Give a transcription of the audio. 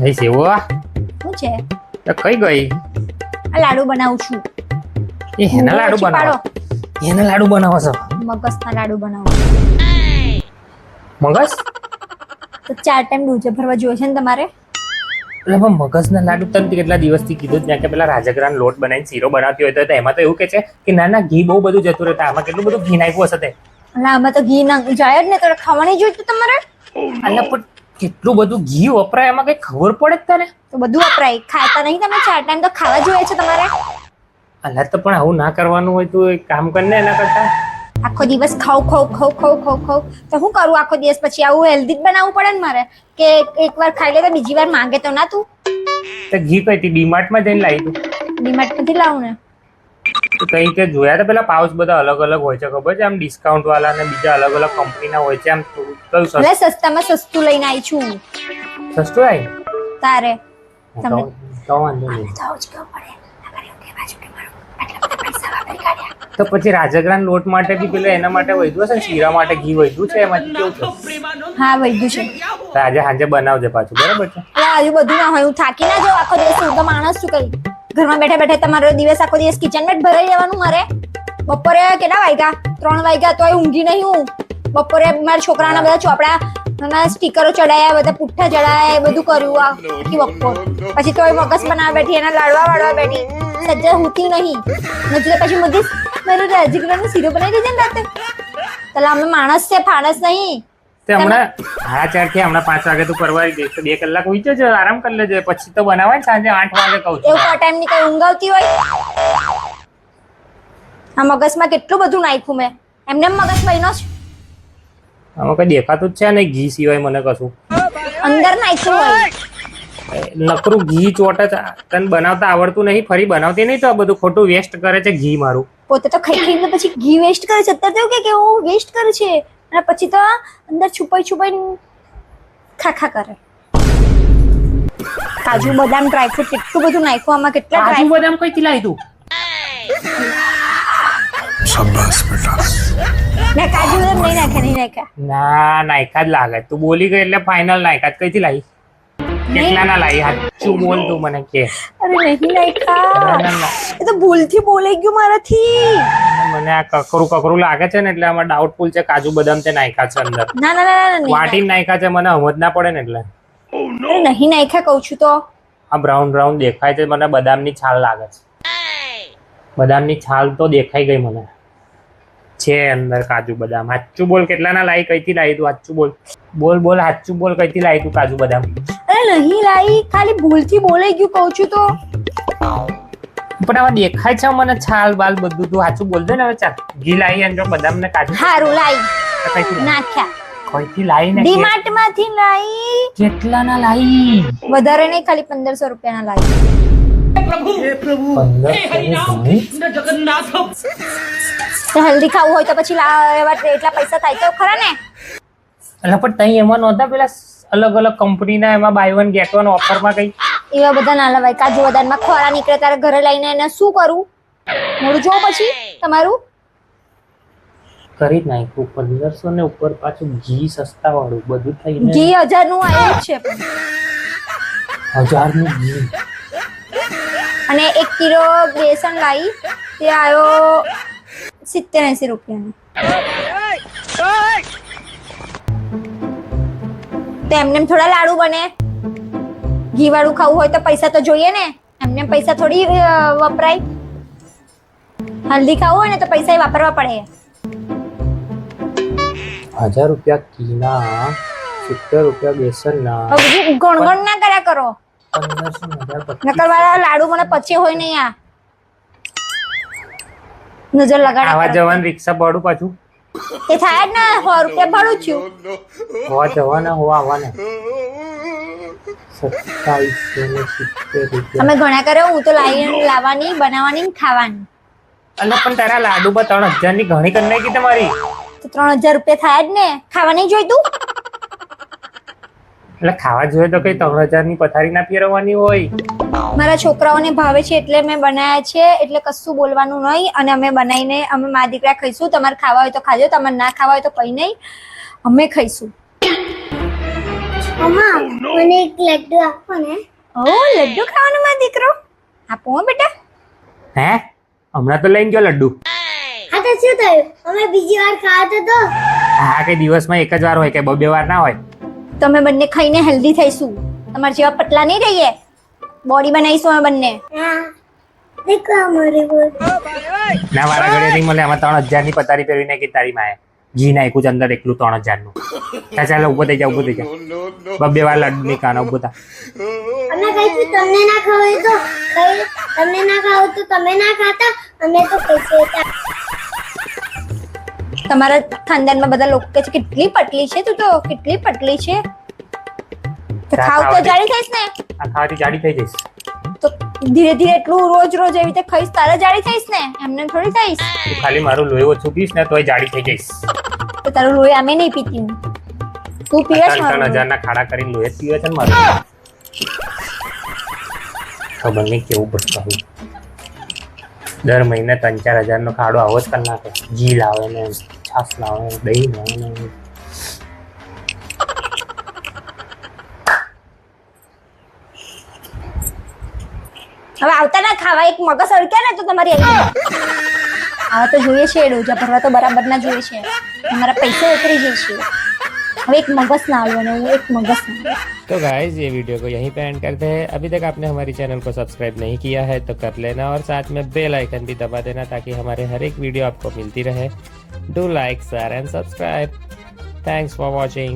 ભાઈ સેવો શું છે? તો કઈ ગઈ? આ લાડુ બનાવું છું. એ હેના લાડુ બનાવો? એના લાડુ બનાવો છો? મગજના લાડુ બનાવું. મગજ? તો 4 ટાઈમ દૂધ ભરવા જોઈએ છે ને તમારે? એટલે પણ મગજના લાડુ તને કેટલા દિવસથી કીધું જ કે પેલા રાજગરાનો લોટ બનાવીને શીરો બનાવતી હોય તો એમાં તો એવું કે છે કે ના ઘી બહુ બધું જતું રહેતા, આમાં કેટલું બધું ઘી નાખ્યું હશે તે? એટલે આમાં તો ઘી જાય જ ને, તો ખાવાની જોઈતું તમારે. એટલે પણ કેટલું બધું ઘી વપરાય એમાં કઈ ખબર પડે જ તને? તો બધું વપરાય, ખાતા નહીં તમે 4 ટાઈમ તો ખાવા જોઈએ છે તમારે. અલા તો પણ આવું ના કરવાનું હોય તો એક કામ કર ને, એના કરતા આખો દિવસ ખાવ તો શું કરું આખો દિવસ? પછી આવું હેલ્ધી જ બનાવવું પડે ને મારે, કે એકવાર ખાઈ લે તો બીજી વાર માંગે તો ના. તું તો ઘી કઈ હતી ડીમાર્ટમાં જઈને લાવી તું? ડીમાર્ટ માંથી લાવું ને. તો કઈ કે જોયા તો પેલા પાઉચ બધા અલગ અલગ હોય છે, ખબર છે? આમ ડિસ્કાઉન્ટ વાળા ને બીજા અલગ અલગ કંપનીના હોય છે. આમ કયું સસ્તું? એટલે સસ્તામાં સસ્તું લઈને આવી છું. સસ્તું આવી તારે તમને તો વાંધો નહીં. તો જ કેવું પડે. તો પછી રાજગરાન લોટ માટે બી પેલું એના માટે વૈધું હશે ને, શીરા માટે ઘી વૈધું છે, એમાંથી કેવું છે? હા વૈધું છે. તો આજે સાંજે બનાવજે પાછું, બરાબર છે? એટલે આજુ બધું ના હોય, હું થાકી ના જાઉં આખો દિવસ. હું તો માણસ છું કઈ? ઘરમાં બેઠા બેઠા તમારો દિવસ આખો દિવસ કિચનમાં જ ભરાઈ જવાનું મારે. બપોરે કેટલા વાગ્યા? 3 વાગ્યા તોય ઊંઘી નહીં હું. બપોરે મારા છોકરાના બધા ચોપડા સ્ટીકરો ચડાયા, બધા પુઠ્ઠા ચડાયા, બધું કર્યું આખી બપોર. પછી તોય મગજ બનાવવા બેઠી, એના લાડવા વાળવા બેઠી. સજ્જા હોતી નહીં નથી. પછી મગજ મારે રાજગરાનો શીરો બનાવી દેજે ને રાતે. એટલે અમે માણસ છે, ફાણસ નહીં. તે હમણાં 4:30 થી હમણાં 5 વાગે તું પરવારી જઈશ તો 2 કલાક ઉઈ જજો, આરામ કરી લેજે. પછી તો બનાવાય ને સાંજે 8 વાગે કહું છું. એવું કો ટાઈમ ની કઈ ઊંઘ આવતી હોય? આ મગજમાં કેટલું બધું નાખ્યું મેં. એમને મગજ બન્યો છે. આમાં કઈ દેખાતું જ છે ને ઘી સિવાય મને કશું અંદર નાખ્યું હોય. નકરું ઘી ચોટે. તને બનાવતા આવડતું નહીં, ફરી બનાવતી નહીં તો આ બધું ખોટું વેસ્ટ કરે છે ઘી મારું. પોતે તો ખાઈ ખાઈને પછી ઘી વેસ્ટ કરે છે. અત્યારે તો એવું કે હું વેસ્ટ કરે છે, અને પછી તો અંદર છુપાઈ ખા કરે. કાજુ બદામ ડ્રાયફ્રૂટ કેટલું બધું નાખ્યું આમાં. કેટલા કાજુ બદામ કઈથી લાવી તું? શાબાશ બેટા. ના કાજુ બદામ નહીં નાખ્યા. ના નાખ્યા જ લાગે. તું બોલી ગઈ એટલે ફાઇનલ નાખ્યા. કઈથી લાવી? કેટલા ના લાવી? સાચું બોલ તું મને કે. અરે નહીં નાખ્યા, એ તો ભૂલથી બોલાઈ ગયું મારાથી. મને આ કકરું લાગે છે ને, એટલે આમાં ડાઉટફુલ છે. કાજુ બદામ તે નાખ્યા છે અંદર. ના વાટીને નાખ્યા છે, મને સમજ ના પડે ને એટલે. અરે નહીં નાખ્યા કહું છું તો. આ બ્રાઉન દેખાય છે મને, બદામની છાલ લાગે છે. બદામની છાલ તો દેખાઈ ગઈ મને. છે અંદર કાજુ બદામ. સાચું બોલ, કેટલાના લાવી? કઈથી લાવી તું? સાચું બોલ. બોલ સાચું બોલ, કઈથી લાવી તું કાજુ બદામ? અરે નહીં લાવી, ખાલી ભૂલથી બોલાઈ ગયું કહું છું તો. પણ આમાં દેખાય છે મને છાલ બાલ બધું. તું સાચું બોલ દે ને હવે. ચાલ ઘી લાવી અને બદામ ને કાજુ હારું લાવી નાખ્યા. કઈથી લાવી ને? ડીમાર્ટ માંથી લાવી. કેટલાના લાવી? વધારે નહીં, ખાલી 1500 રૂપિયાના લાવી. તો હલ્દી ખાવું હોય તો પછી એટલા પૈસા થાય તો ખરા ને. એટલે પણ તઈ એમાં નહોતા પેલા અલગ અલગ કંપનીના, એમાં બાય વન ગેટ વન ઓફરમાં કઈ એવા બધા ના લવાય. કાજુ બદામમાં ખોરા નીકળે તારે ઘરે લઈને એને શું કરું? મોડું જો પછી તમારું કરી જ નાખ્યું. 1500 ને ઉપર પાછું ઘી સસ્તા વાળું બધું થઈને ઘી 1000 નું આવ્યું જ છે. 1000 નું ઘી. અને 1 કિલો બેસન લાવી, તે આવ્યો 70-80 રૂપિયાનો. તો એમને થોડા લાડુ બને. ઘી વાળું ખાવું હોય તો પૈસા તો જોઈએ ને. એમને પૈસા થોડી વપરાય. હલ્દી ખાવું હોય ને તો પૈસા વાપરવા પડે. 1000 રૂપિયા ઘીના, 70 રૂપિયા બેસનના. ગણગણ ના કર્યા કરો. 1500 નકર વાળા લાડુ મને પચે હોય નહીં. આ નજર લગાડ. આવા જવાનું રિક્ષા ભાડું પાછું એ થાય જ ને. 100 રૂપિયા ભાડું થયું. હોવા જવાના હોવા આવવાના 2770 રૂપિયા. અમે ઘણા કર્યો. હું તો લાવવાની, બનાવવાની, ખાવાની. એટલે પણ તારા લાડુમાં 3000 ની ઘણી કરી નાખી તમારી. તો 3000 રૂપિયા થાય જ ને. ખાવા નહીં જોઈતું? એટલે ખાવા જોઈએ તો કઈ 3000 ની પથારી ના ફેરવવાની હોય. મારા છોકરાઓને ભાવે છે એટલે મેં બનાવ્યા છે. એટલે કશું બોલવાનું નહીં. અને અમે બનાવીને અમે મા દીકરા ખાઈશું. તમારે ખાવા હોય તો ખાજો, તમારે ના ખાવા હોય તો કઈ નહીં, અમે ખાઈશું. મમ્મા મને એક લડ્ડુ આપો ને. ઓ લડ્ડુ ખાવાનો મારો દીકરો આપો હો બેટા. હે હમણાં તો લઈને ગયો લડ્ડુ. હા તો શું થયું? અમે બીજી વાર ખાવા તો હા કઈ દિવસમાં એક જ વાર હોય કે બે વાર ના હોય. તમે બંને ખાઈને હેલ્ધી થઈશું. તમારા જેવા પતલા નહીં રહીએ. બોડી બનાવીશું અમે બંને. હા દેખો અમારી બોલ. ના વાળા ઘડે નહીં મળે. આમાં 3000 ની પતારી પહેરવી નાખી તારી માએ. ઘી નાખ્યું છે અંદર એકલું 3000 નું. ચાલ ઉભો થઈ જા ઉભો થઈ જા. બે વાર લડ્ડુ ની કાના ઉભો થા. અમે કહીશું તમને ના ખાવ તો તમને ના ખાવ તો તમે ના ખાતા. અમે તો કહીશું તમારા ખાનદાનમાં બધા લોકો કહે છે કેટલી પટલી છે તું તો કેટલી પટલી છે. તો ખાવ તો જાડી થઈશ ને. આ ખાવાથી જાડી થઈ જઈશ. તો ધીરે ધીરે એટલું રોજ રોજ એવી રીતે ખાઈશ તારે જાડી થઈશ ને. એમને થોડી થઈશ. તું ખાલી મારું લોહી ઓછું પીશ ને તોય જાડી થઈ જઈશ. તો તારું લોહી અમે નહીં પીતી હું. તું પીવે છે મારું 3000 ના ખાડા કરીને લોહી જ પીવે છે ને મારું. ખબર નહીં કેવું બચકાવું. દર મહિને 3-4 હજારનો ખાડો આવો જ કરી નાખે. ઘી લાવે ને છાસ લાવે ને દહીં લાવે ને. હવે આવતા ના ખાવા એક મગજ અડક્યા ને તો તમારી આવા તો જોઈએ છે ડોજા ભરવા તો બરાબર ના જોઈએ છે. તમારા પૈસા ઉતરી જશે. હવે एक मगज ना लो ना एक मगज ना. तो गाइज ये वीडियो को यहीं पे एंड करते हैं. अभी तक आपने हमारी चैनल को सब्सक्राइब नहीं किया है तो कर लेना और साथ में बेल आइकन भी दबा देना ताकि हमारे हर एक वीडियो आपको मिलती रहे. Do like share and subscribe. Thanks for watching.